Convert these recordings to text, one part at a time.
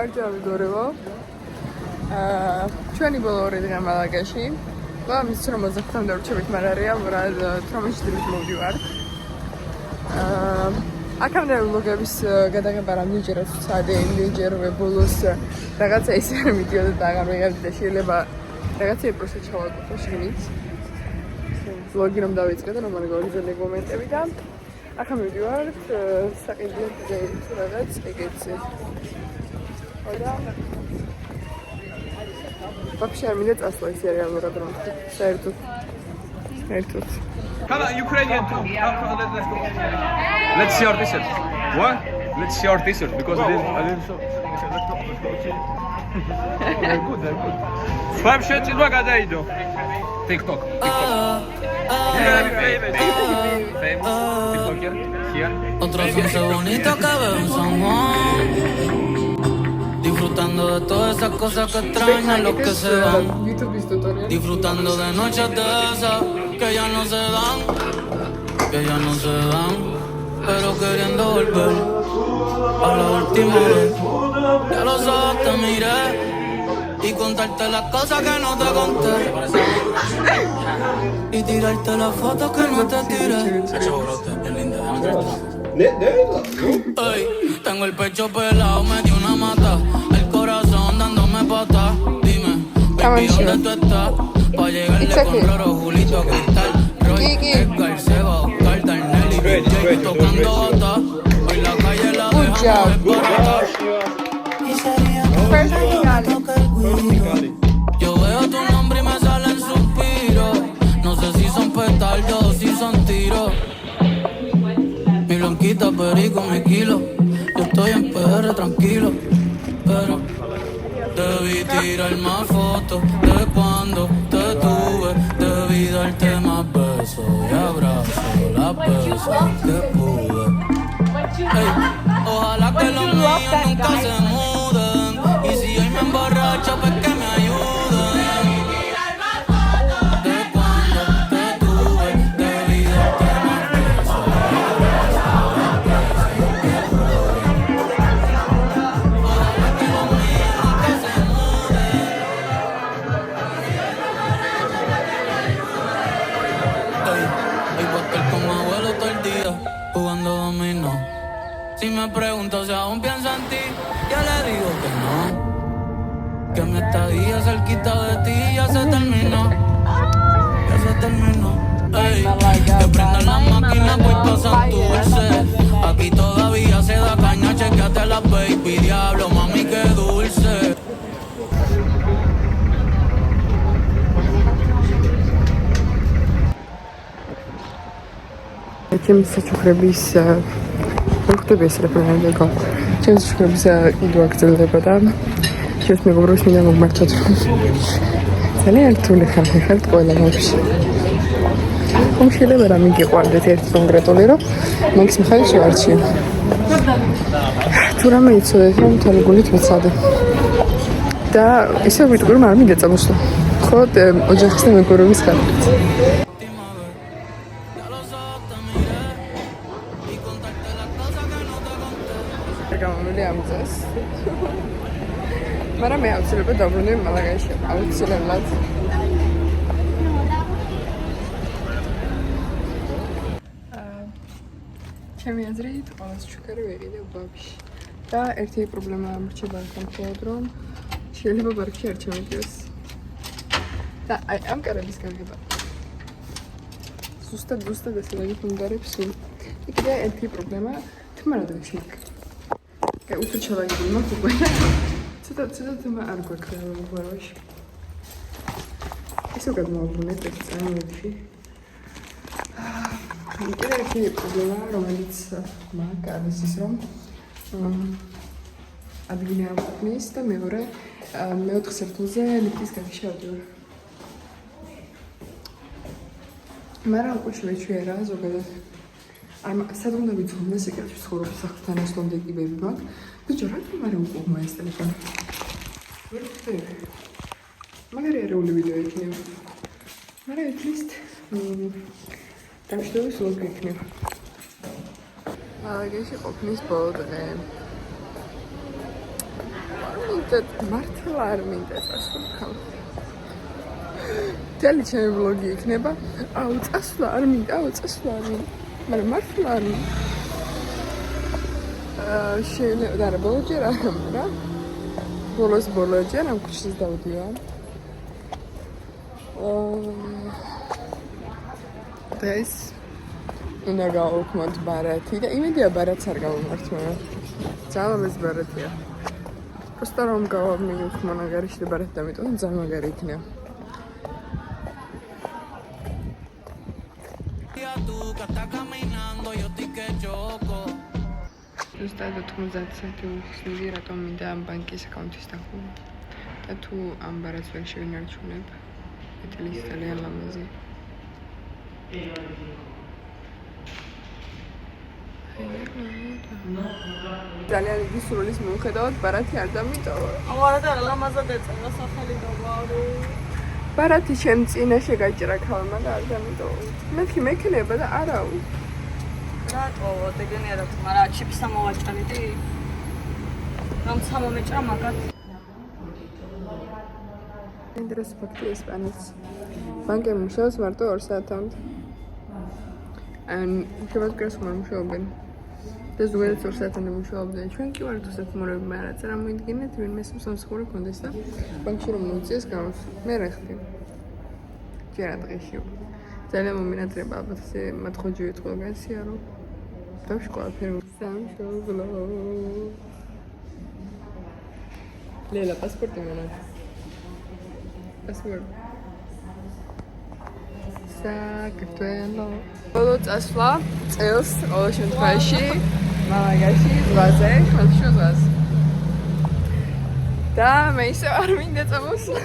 Arjavigoreva. Ჩვენი ბოლო ორი დღე მალაგაში. მის რომ მოძახთან დარჩებით, მაგრამ რეალურად თრომეში დროით მოვდივარ. აქამდე ვლოგების გადაღება რამდენჯერაც ვცადე, იმდენჯერ ბოლოს რაღაცა ისე მიდიოდა და აღარ მიღებდი და შეიძლება რაღაცა პროცესი ჩავაკეთო შენით. ვლოგი რომ დავიწყე და რომ მეგობრებთან მომენტები და ახლა მივდივარ საყიდიო ძეებს რაღაც ეგეცი. Oda. Вообще, I mean, that's like serial radron. Saertut. Come on, Ukrainian too. Let's go. Let's see our t-shirt. What? Let's see our t-shirt because I didn't show. They're good. Вообще, ты много дайду. TikTok. Famous TikToker here. Otro sonso bonito que veo en San Juan. Disfrutando de todas esas cosas que extrañan los que se van. Disfrutando de noches de esas que ya no se dan. Pero queriendo volver a la última vez. Ya los ojos te miré y contarte las cosas que no te conté. Y tirarte las fotos que no te tiré. Ey, tengo el pecho pelado, me dio una mata. El corazón dándome patas. Dime, baby, ¿dónde tú estás? Pa' llegarle con Roro, Julito, Cristal, Roy, Edgar, Seba, Oscar, Darnell y DJ tocando bata. Hoy la calle la dejamos desbarata. Y sería yo veo tu nombre y me salen suspiros. No sé si son petardos o si son tiros. Mi blanquita, perico, mi kilo. Yo estoy en PR tranquilo, pero debí tirar más fotos de cuando te tuve. Debí darte más besos y abrazos, las veces que pude. Ey, ojalá que los míos nunca se muden. Y si hoy me emborracho, pues que me ayuden. Si me pregunto si aún pienso en ti, yo le digo que no. Que mi estadía cerquita de ti ya se terminó. Ey, que prendan las máquinas, pues pasan tu dulce. Aquí todavía se da caña, chequeate la baby, diablo, mami, qué dulce. Kim saçukrabis ხდება ეს რეფერენდუმი. ჩემს შეხების იდო აგრძელდება და შეს მეგობრებს მინდა მოგმართოთ. ძალიან რთული ხალხი ხართ ყველა ბავშვი. ხომ შეიძლება რა მიგიყვარდეთ ერთ კონკრეტული რომ მაგის მხარეს შევარჩიე. თუ რამე იცოდეთ რომ მთელი გულით ვეცადე. და ესე ვიტყვი რომ არ მინდა წამოსვლა. ხო ოჯახის და მეგობრობის ხარით. მაგრამ მე აუცილებლად დაბრუნდი მალაგაში, აუცილებლად. ჩემი აზრით, ყველას ჩუქარი ვეყიდე ბავში. და ერთი პრობლემა ამრჩება მხოლოდ რომ შეიძლება ბარქი არ ჩამიგდეს. და აი ამ კარების გაგება. ზუსტად ესეთი უნდარებს სულ. იქნებ ერთი პრობლემა თმარადაც იქ. Că uite ce la gândit, mă cu băia. Ce mă ar gocă vorbești. Este o cadă bună, te ține și. Cred că e problema romaniță, mă, care zis rom. Advine apnista, me odxertuze, liptis ca și audio. Mara cu șveciu era zogădă. Am sad unde vicomne se chiar schoro saktan as unde ibebi mag. Bicho ratum are un poc mai telefon. Magari are un video ikne. Mara at least tam что vlog ikne. Gaishi qopnis bolo daghe. მართლა არ მინდა წასვლა. Tell me vlog იქნება. აუ წასვლა არ მინდა, მაგრამ მართლა არ მინდა. შეიძლება და ბოლოჯერ არა. ბოლოჯერ ამ ქუჩის დავდივარ. დღეს უნდა გავუქმოთ ბარათი და იმედია ბარათს არ გავუმართვა. ძალიან ბარათია. Просто რომ გავამიგუქმო ნაგარიში და ბარათი დამიტოვო ძალიან მაგარი იქნება. Ზუსტად 90 საათი უხსნიდი რატომ მინდა ამ ბანკის აკაუნტის დახურვა და თუ ამ ბარათს ვერ შევინარჩუნებ ეთლის ძალიან ლამაზი ძალიან იგი სროლის მიუხედავად ბარათი არ დამიტოვა. ავარდა ლამაზად ეწევა სახელი დავარო. ბარათი ჩემ წინაშე გაჭრა ქალმა და არ დამიტოვა. მეთქი მექნება და არაუ. რატო დეგენერად, მაგრამ ჩიპს ამოვაჭრანიდი. რომ სამომეჭრა მაგათ. ინტერეს ფაქტი ესპანეთს. ბანკი მუშაობს მარტო 2 საათამდე. შევადგენ გასვლა მუშაობენ. და ზოგადად 2 საათამდე მუშაობდნენ. ჩვენ კი ვართ უსათმორები, მაგრამ წარმოიდგინეთ, ვინმე სამსახური ქონდეს და ბანკში რომ მოუწიეს გამოსვლა. მე რა ხდი? ჯერა დღეში. ძალიან მომინატრება ალბათ ესე მათ ხოჯივით ყველგან სიარო. დავში ყველაფერი სამშობლო. ლელა პასპორტი მონა. პასპორტი. საქართველო. ბოლო წასვლა წელს ყოველ შემთხვევაში მამაგაში ზღვაზე, ხალხში ზღვაზე. და მე ისე არ მინდა წამოსვლა.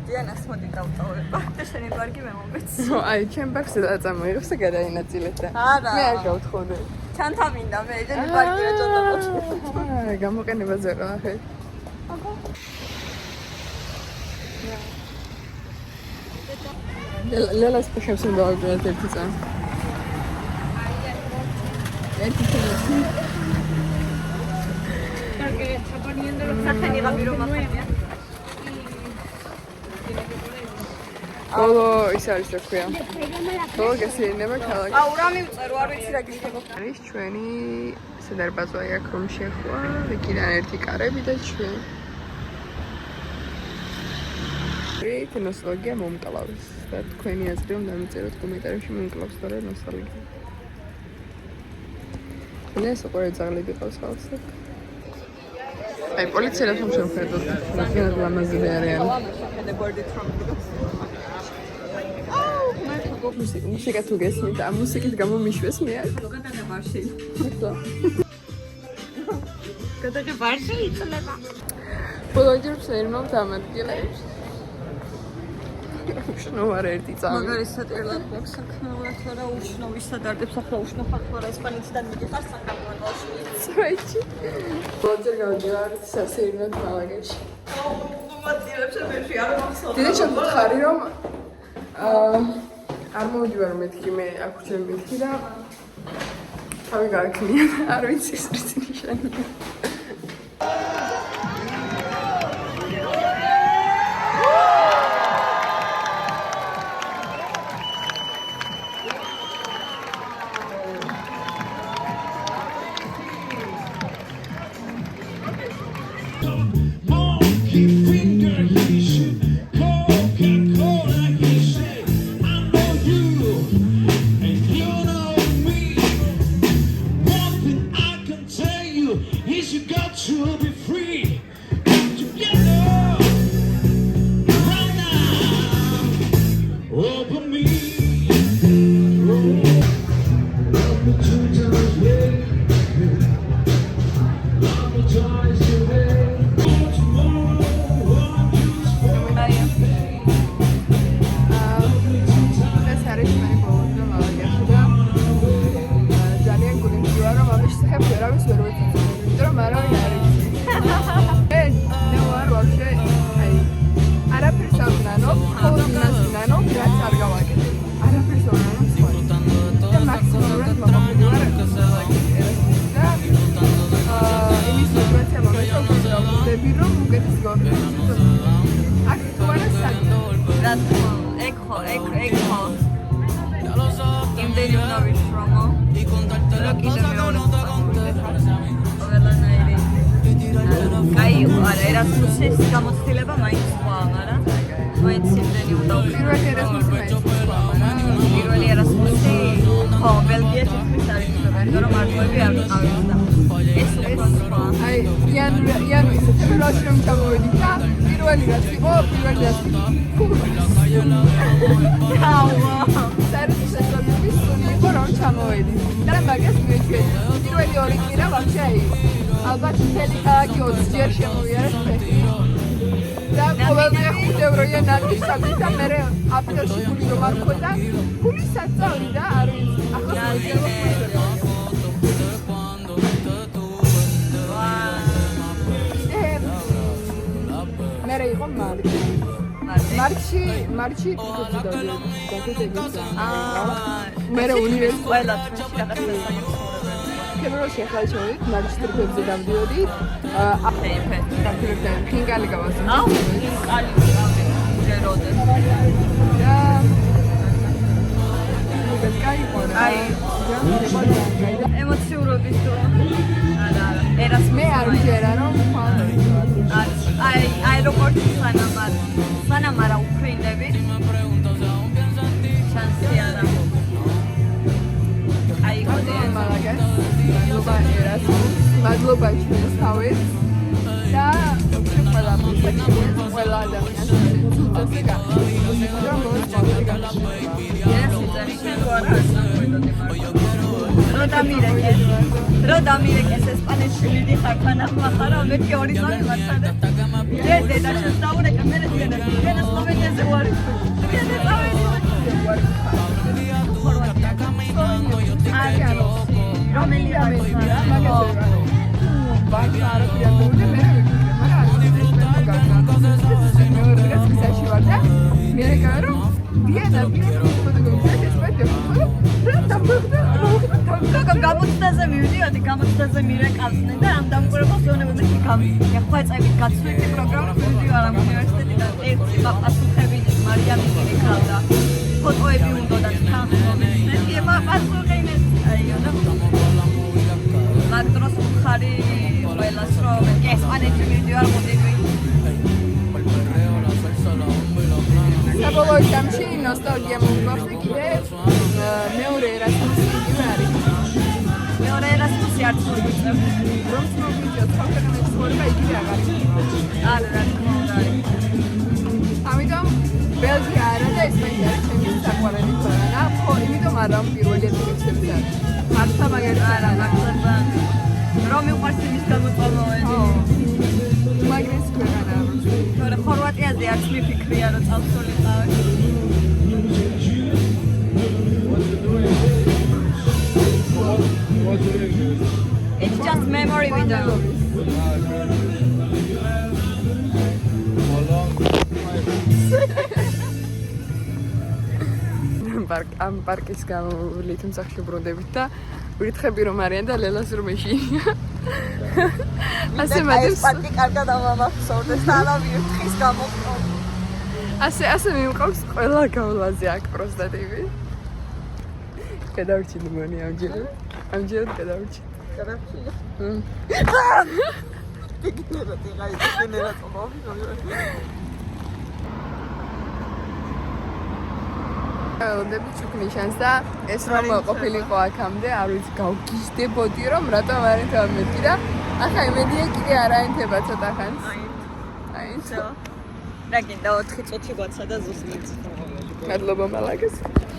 დიანას მოდი გავწოვება და შენი ბარგი მე მომეც. აი, ჩემ ბარგზე დაწამოიღებს და გადაინაწილეთ და არა. მე არ გავთხოვდი. ჩანთა მინდა მე შენი ბარგი რა წოდოთ. გამოყენებაზე რა ხე. ლელას პუშებს უნდა ავიბროთ ერთი წამი. ერთი წამი. კარგი, ჩაბარნიენ და საფენი ღაბირო მახია. ბოლო ის არის რა ქვია. ბოლო გასეირნება ქალაქი. აუ რა მივწერო, არ ვიცი რა გიქნება. არის ჩვენი სადარბაზოა აქ რომ შეხვა, იქიდან ერთი კარები და ჩვენ. ეს ნოსტალგია მომკლავს. და თქვენი აზრი რომ დამიწეროთ კომენტარებში მომკლავს თორე ნოსტალგია. ეს უყურე ძაღლები ყავს ხალხს. აი პოლიციელებს რომ შევხედოთ, მაგრამ ლამაზები არიან. მუსიკა თუ გესმით, ამ მუსიკით გამო მიშვეს მე არ. გადაგა ბარში. ხო. გადაგა ბარში იწლება. ბოლოჯერ შეერმავთ ამ ადგილებს. უშნო არ ერთი წამი. მაგარისად ერლაკბაქ საქმეულად რა უშნო ვისადარდებს ახლა უშნო ხალხურა ესპანეთიდან მიდიხარ საქართველოში. სვეჩი. ბოლოჯერ გავდივარ სასეირნოდ მალაგაში. მომატირებს მეში არ მახსოვს. დედაჩემ ხარი რომ არ მოვიდივარ მეთქი მე აქ მეთქი და თავი გააქმნია არ ვიცი ის ნიშანია. ვიტყოდები რომ უკეთეს გავხდეთ. აქ თუ არა საქმე. რა თქმა უნდა, ეგ ხო. იმდენი უნდა ვიშრომო. რა კიდე მეორე ყველანაირი. კაი იყო, არა, ერასმუსის გამოცდილება მაინც ყვა, მაგრამ მაინც იმდენი უნდა პირველი ერასმუსი მაინც ყვა, მაგრამ პირველი ერასმუსი ხო, ბელგიაში ხმის არის, იმიტომ რომ მარტოები არ ვიყავით და ეს უფრო სხვა. აი, იანვრის თებერვალში რომ ჩამოვედით და პირველი რაც იყო, პირველი რაც დავა. საერთაშორისო სუნი იყო რომ ჩამოვედით. და მაგას მივეჩვენე. პირველი ორი კვირა ვაფშე აი ალბათ მთელი ქალაქი 20 ჯერ შემოვიარეთ ფეხი. და ყოველდღე 5 ევროია ნადირსაბი და მე აპრილში გული რომ არ მქონდა, გული საწავი და არ ვიცი. ახლა მე იყო მარჩი თვითონ დაგეგმდა. მე უნივერსიტეტში ყველა თვეში რაღაცა თებერვალში ახლა ჩავედით, მარჩის ტრიპებზე დავდიოდი. ფეიფე. დაგეგმდა ფინკალი გავასწავლე. აუ, ფინკალი ჯეროდე. და ეს кайფო რა. აი, ემოციურობის დრო. არა, ერასმუსი. მე არ ვჯერა რომ აეროპორტში სანამ არა უფრინდებით. შანსი არა. აი, მაგას. მადლობა ჩვენს თავის და ყველა ადამიანს ცუდასგა. რო დამირეკეს ესპანეთში მიდიხარ ფანახმახარა მეთქი ორი ზარი მართადე და შესწავლე მე და სლოვენიაზე ვარ მე წავედი რომელი არის მაგას ბანკი არ აქვს მე გამოცდაზე მივიდიოდი, გამოცდაზე მირეკავდნენ და ამ დამკვირვებელს ეუბნებოდი ხვეწებით გაცვლითი პროგრამით მივიდიო არ უნივერსიტეტიდან ერთი პასუხები მარიამი მირეკავდა ფოტოები უნდა თანხმობდნენ პასუხები აიო და მაგ დროს მხარი ყველას რომ ესპანეთში მივიდიო არ მოდიგვი საბოლოო ჯამში ნოსტალგია მომგვახდა კიდე მეორე ერასმუსი იგივე არის. მეორე ერასმუსი არც მოგიწევ. რომ მოგიწევ, თქვენს ცხოვრება იგივე აღარ იქნება. არა, რა თქმა უნდა არის. ამიტომ ბელგია არა და ესპანეთი არის ჩემი საყვარელი ქვეყანა. ხო, იმიტომ არა პირველი ეპიზოდები არის. მართლა მაგარი არა, მართლა. რომ მიყვარს იმის გამოწვევები. მაგრის ქვეყანაა. თორე ხორვატიაზე არც მიფიქრია რომ წავსულიყავი. It's just memory video. ამ პარკის გამოვლით მსახიობ ბრუნდებით და ვირთხები რომ არიან და ლელას რომ ეშინია. ასე მაგას პარკი კარგად ამახსოვრდეს და არა ვირთხის გამოყო. ასე მიმყავს ყველა გავლაზე აქ პროსტატივი. გადავრჩინე მონი ამჯერად გადავრჩინე. გადავრჩინე. ველოდები ჩუქნიშანს და ეს რომ ყოფილიყო აქამდე, არ ვიცი გავგიზდებოდი რომ რატომ არ ენთება მეთქი და ახლა იმედია კიდე არ აენთება ცოტა ხანს. აინცო. რა გინდა 4 წუთი გვაცა და ზუსტიც. მადლობა მალაგას.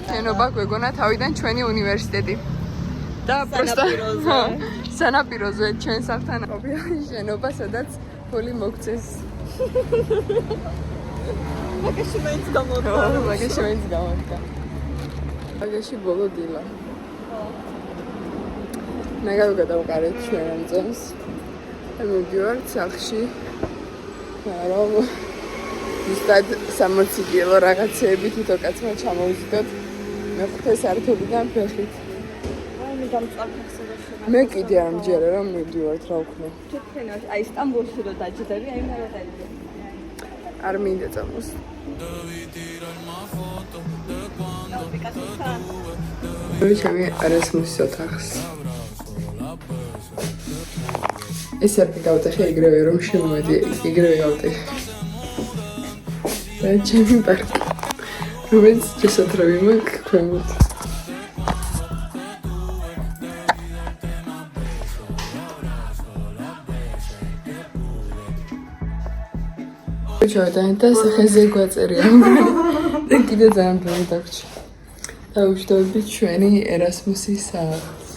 შენობა გვეგონა თავიდან ჩვენი უნივერსიტეტი. და სანაპიროზე ჩვენ საფთან ყოფილი შენობა, სადაც ფული მოგწეს. მაგაში მაინც გამოდგა. მაგაში მაინც გამოდგა. მაგაში ბოლო დილა. მე გავგადავყარეთ ჩვენ ამ წელს. მოვიდივართ სახლში. რომ ზუსტად 60 კილო რაღაცეები თვითონ კაცმა ჩამოვიზიდოთ. მე 5 საათობიდან ფეხით. მე კიდე არ მჯერა რომ მივდივართ რა ვქნა. თვითფრენაში, აი სტამბოლში რო დაჯდები, აი მე რა დაიჯდები. არ მინდა წამოს. ჩემი არასმუსის ოთახს. ეს არ გავტეხე იგივე რომ შემოვედი, იგივე გავტეხე. და ჩემი პარკი. რომელიც შესაძლებელი მაქვს ქვემოთ. და სახეზე გვაწერია და კიდე ძალიან ბევრი დაგვრჩა. დავუშვებით ჩვენი ერასმუსის სახლს.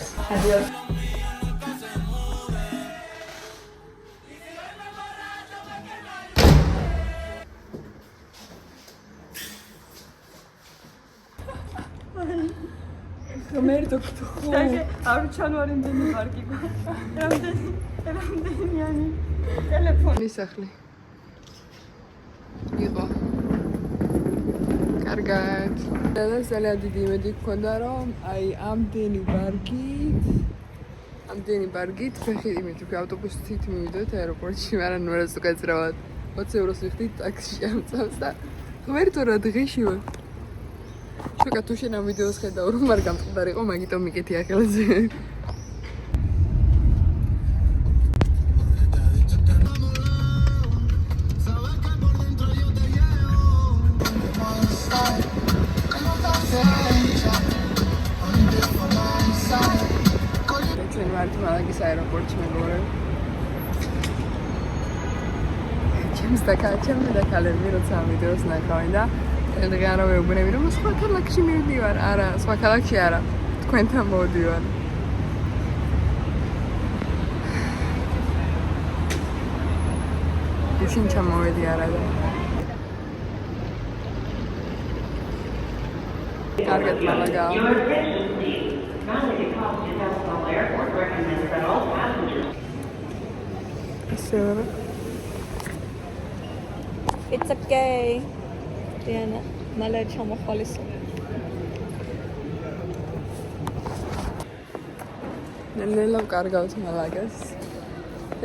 მერტო ხო არ ჩანვარი მდენი პარკი. რამდენიანი ტელეფონი სახლი. იყო. კარგად. და ძალიან დიდი იმედი გქონდა რომ აი ამდენი ბარგით ფეხი იმით ავტობუსით მივიდოთ აეროპორტში, მაგრამ ნუ რას უკაცრავად 20 ევროს ვიხდით ტაქსში ამწავს და ღმერთო რა დღეში ვარ. შეგა თუ შენ ამ ვიდეოს ხედავ რომ არ გამწყდარიყო, მაგიტომ მიკეთი ახალზე. მალაგის აეროპორტში მეგობრებო. ჩემს და ქალები როცა ამ ვიდეოს ნახავენ და დღეა რომ მეუბნები რომ სხვა ქალაქში მივდივარ. არა, სხვა ქალაქში არა. თქვენთან მოვდივარ. ისინი ჩამოვედი არა და კარგად მალაგა. Sarah. It's okay. Diana, მალე ჩამოხვალისო. ნელა კარგავთ მალაგას.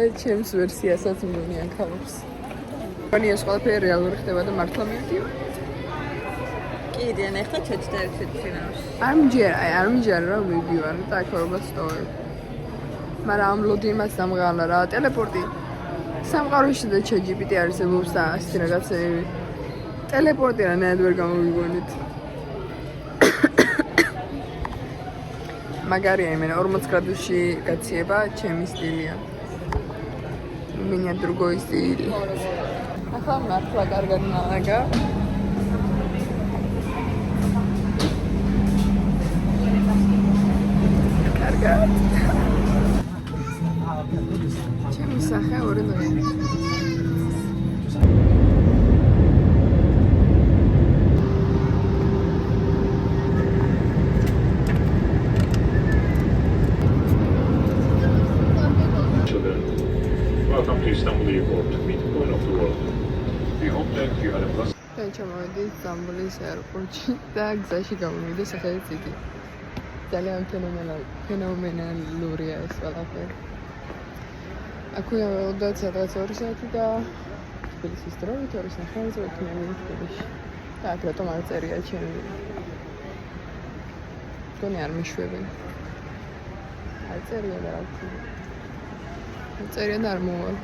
ეს ჩემს ვერსიასაც მგონი ახალებს. მგონი ეს ყველაფერი რეალური ხდება და მართლა მივდივარ. კი, Diana, ეხლა ჩაჭდაერთ ფინალში. არ მჯერა რომ მივდივარ და აქ სტოვებ. მაგრამ ამ ლოდი იმას დამღალა რა, ტელეპორტი. სამყაროში და ChatGPT არსებობს და ასეთი რაღაცები. ტელეპორტი რა ნაირად ვერ გამოვიგონით. მაგარია იმენა 40 გრადუსში გაციება ჩემი სტილია. მინია დრუგოი სტილი. ახლა მართლა კარგად მალაგა. კარგად. ჩემი სახე ორი დღე. Welcome to Istanbul Airport, midpoint of the world. We hope that you had a pleasant. ჩამოვედი სტამბოლის აეროპორტში და გზაში გამოვიდა სახელით იგი. ძალიან ფენომენალურია ეს ყველაფერი. აქვე ავიღოთ სადღაც 2 საათი და თბილისის დროით 2:30 ვექნები თბილისში. და აქ რატომ არ წერია ჩემი? გონი არ მიშვებენ. არ წერია და რა თქმა უნდა. წერია და არ მოვალ.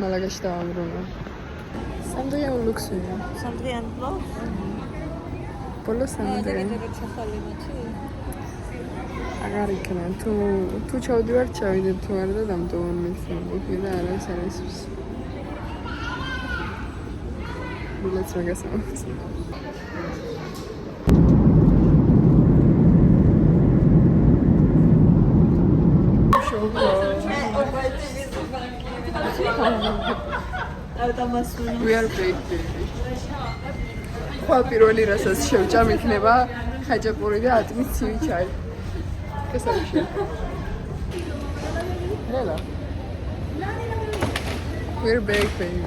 მალაგაში დავამბრუნა. სამდღიან ლუქსია. სამდღიან ბლოგს? ბოლოს სამდღიან. აღარ იქნება. თუ ჩავდივარ, ჩავიდებ, თუ არა და დამტოვონ მიცნობი და არის. ბილეთს მაგასამაც. We are big baby. ხვალ პირველი რასაც შევჭამ იქნება ხაჭაპური და ატმის ცივი ჩაი. კესარიში. ნელა. We are big baby.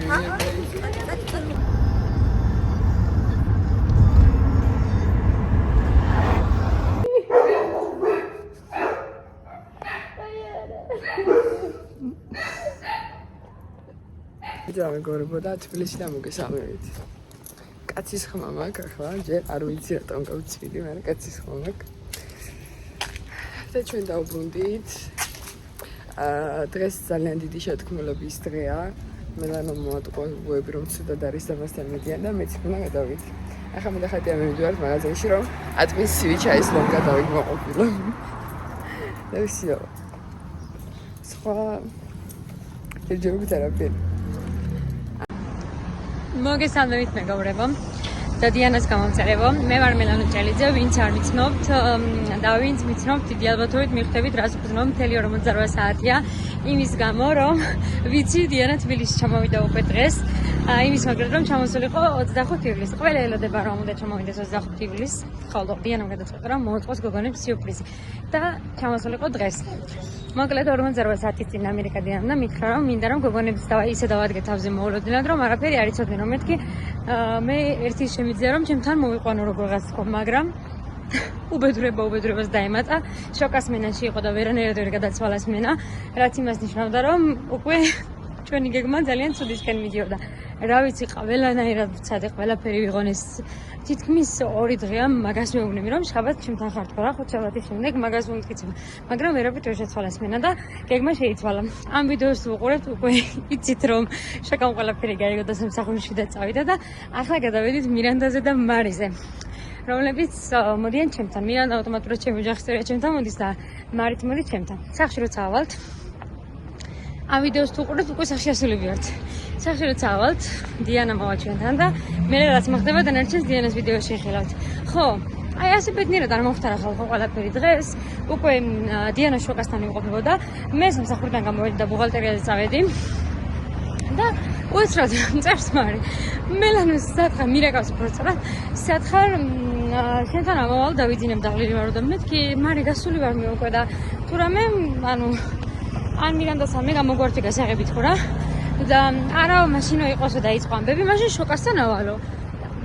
მეგობრებო და თბილისში დამოგესალმებით. კაცის ხმა მაქვს ახლა, ჯერ არ ვიცი რატომ გავწვიდი, მაგრამ კაცის ხმა მაქვს. და ჩვენ დავბრუნდით. დღეს ძალიან დიდი შეთქმულების დღეა. მე ლანო მოატყუები რომ ცუდად არის და მასთან მიდიან და მეც უნდა გადავიდე. ახლა მე ხათია მივიდივართ მაღაზიაში რომ ატმის სივი ჩაის ლომ გადავიდე მოყოფილო. და всё. სხვა ჯერჯერობით არაფერი. მოგესალმებით მეგობრებო და დიანას გამომწერებო. მე ვარ მელანო ჭელიძე, ვინც არ მიცნობთ და ვინც მიცნობთ, დიდი ალბათობით მიხვდებით რას ვგრძნობ, მთელი 48 საათია. იმის გამო რომ ვიცი დიანა თბილისში ჩამოვიდა უკვე დღეს. იმის მაგრამ რომ ჩამოსულიყო 25 ივლისს. ყველა ელოდება რომ უნდა ჩამოვიდეს 25 ივლისს. ხოლო დიანამ გადაწყვეტა რომ მოუწყოს გოგონებს სიურპრიზი და ჩამოსულიყო დღეს. მოკლედ 48 საათის წინ ამერიკა დიანამ და მითხრა რომ მინდა რომ გოგონებს ისე დავადგე თავზე მოულოდნელად რომ არაფერი არ იცოდნენ რომ მეთქი მე ერთი შემიძლია რომ ჩემთან მოვიყვანო როგორღაც თქო, მაგრამ უბედურებას დაემატა. შოკას მენაში იყო და ვერანაირად ვერ გადაცვალა მენა, რაც იმას ნიშნავდა რომ უკვე ჩვენი გეგმა ძალიან ცუდისკენ მიდიოდა. რა ვიცი, ყველანაირად ვცადე, ყველაფერი ვიღონეს. თითქმის 2 დღეა მაგას მეუბნები რომ შაბათ ჩემთან ხარ თქო რა, 5 შაბათის შემდეგ მაგას ვუმტკიცებ. მაგრამ ვერაფრით ვერ შეცვალა მენა და გეგმა შეიცვალა. ამ ვიდეოს ვუყურებთ, უკვე იცით რომ შეკამ ყველაფერი გაიგო და სამსახურში და წავიდა და ახლა გადავედით მირანდაზე და მარიზე. რომლებიც მოდიან ჩემთან. მირანდა ავტომატურად ჩემი ოჯახისწორია ჩემთან მოდის და მარით მოდის ჩემთან. სახში როცა ავალთ. ამ ვიდეოს თუ უყურებთ, უკვე სახში ასულები ვართ. სახში როცა ავალთ, დიანა მოვა ჩვენთან და მე რაც მოხდება დანარჩენს დიანას ვიდეოს შეხილავთ. ხო, აი ასე ბედნიერად არ მომხდარა ხალხო ყველაფერი დღეს. უკვე დიანა შოკასთან იმყოფებოდა. მე სამსახურიდან გამოვედი და ბუღალტერიაზე წავედი. და უცრად მწერს მარი. მელანოს სათხარ მირეკავს პროცესად. სათხარ შენთან ამავალ დავიძინებ დაღლილი ვარო და მეთქი მარი გასული ვარ მე უკვე და თუ რამე ან მირანდასთან მე გამოგვარჩი გასაღებით ხო რა. და არა მაშინო იყოსო და იწყო ამბები, მაშინ შოკასთან ავალო.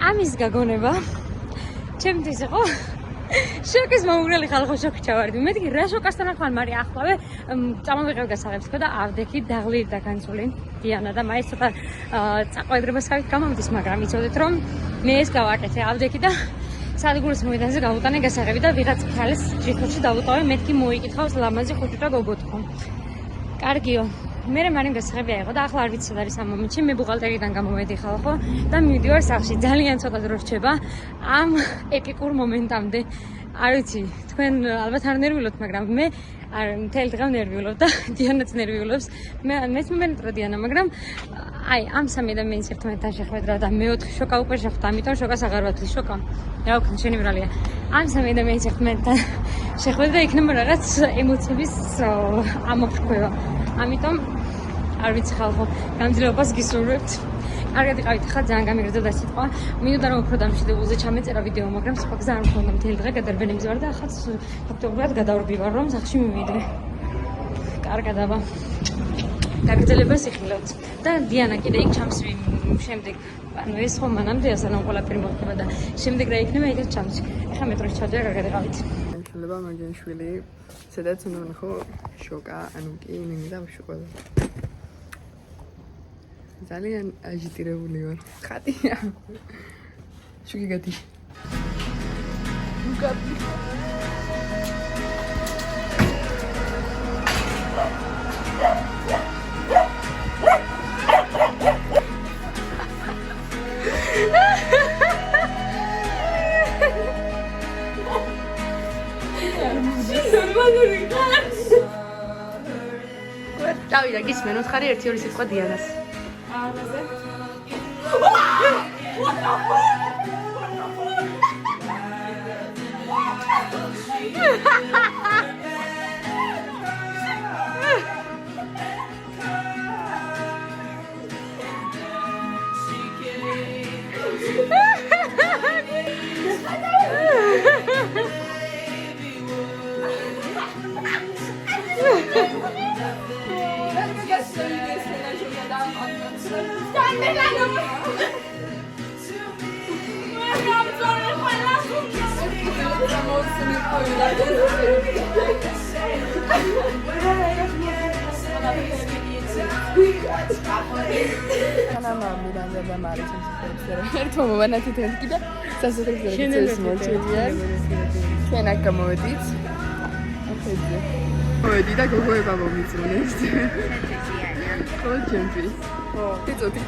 ამის გაგონება ჩემთვის იყო შოკის მომგვრელი ხალხო შოკი ჩავარდი. მეთქი რა შოკასთან ახლა მარი ახლავე წამოვიღებ გასაღებს ხო და ავდექი დაღლილი და განცული დიანა და მაინც ცოტა წაყვედრებას ხავით გამომდის, მაგრამ იცოდეთ რომ მე ეს გავაკეთე ავდექი და სადგურის მოედანზე გავუტანე გასაღები და ვიღაც ქალის ჯიქოში დავუტოვე, მეთქი მოიკითხავს ლამაზი ხუთი გოგოთხო. კარგიო. მე მარიმ გასაღები აიღო და ახლა არ ვიცი სად არის ამ მომენტში. მე ბუღალტერიდან გამოვედი ხალხო და მივიდივარ სახში. ძალიან ცოტა დრო რჩება ამ ეპიკურ მომენტამდე. არ ვიცი, თქვენ ალბათ არ ნერვიულობთ, მაგრამ მე არ მთელი დღე ნერვიულობ და დიანაც ნერვიულობს. მეც მომენტრო დიანა, მაგრამ აი ამ სამი ადამიანის ერთმანეთთან შეხვედრა და მეოთხე შოკა უკვე შეხვდა, ამიტომ შოკას აღარ ვათვლი. შოკა რა ვქნა, შენი ბრალია. ამ სამი ადამიანის ერთმანეთთან შეხვედრა იქნება რაღაც ემოციების ამოფრქვევა. ამიტომ არ ვიცი ხალხო, გამძლეობას გისურვებთ. კარგად იყავით, ხა ძალიან გამიგრძელდა სიტყვა. მინდოდა რომ უფრო დამშვიდებულზე ჩამეწერა ვიდეო, მაგრამ სხვა გზა არ მქონდა. მთელი დღე გადარბენებზე ვარ და ახლა ფაქტობრივად გადავრბი ვარ რომ სახში მივიდე. კარგად აბა. გაგრძელებას იხილავთ. და დიანა კიდე იქ ჩამსვი შემდეგ. ანუ ეს ხომ მანამდე ასანამ ყველაფერი მოხდება და შემდეგ რა იქნება იქაც ჩამსვი. ახლა მეტროში ჩავდე, კარგად იყავით. შეიძლება მაგენ შვილი სადაც უნდა ნახო შოკა, ანუ კი მინდა ვშუყო. ძალიან აჟიტირებული ვარ. ხატია. შუგი გადი. გადი. დავიდა გისმენოთ ხარი 1-2 სიტყვა დიანას. მირანდა და მარის მსახურებს ერთმა მოვანათით ერთი და სასახლეში რეგისტრაციის მორჩენია. ჩვენ აქ გამოვედით. ახედზე. მოვედი და გოგოება მომიწუნეს. ხო, ჩემპი. ხო. იცოდი.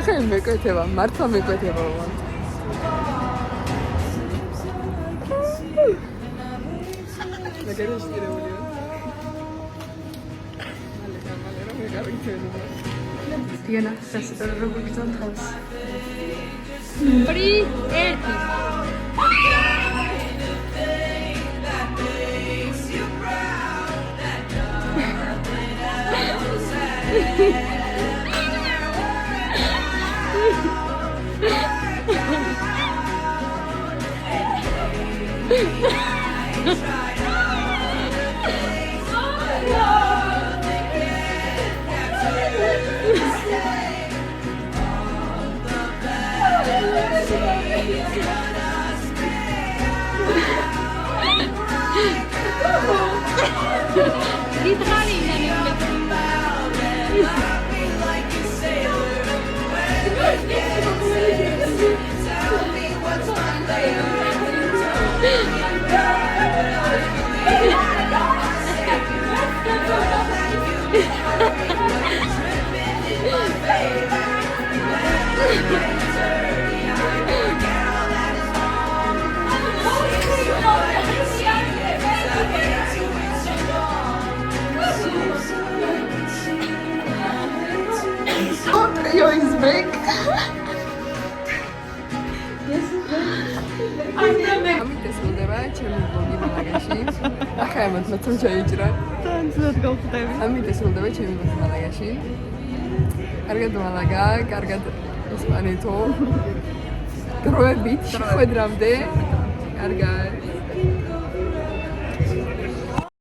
ხე მეკვეთება, მართლა მეკვეთება ვარ. მაგერიშტირებულია. Diana, სასწორ როგორ გიწევთ თავს? პრი ერთი. Yo is back. ამით ესრულდება ჩემი ბლოგი მალაგაში. ახლა ამათ მოწმ ჩაიჭრა. თანცად გავხდები. ამით ესრულდება ჩემი ბლოგი მალაგაში. კარგად მალაგა, კარგად ესპანეთო. დროებით შეხვედრამდე. კარგად.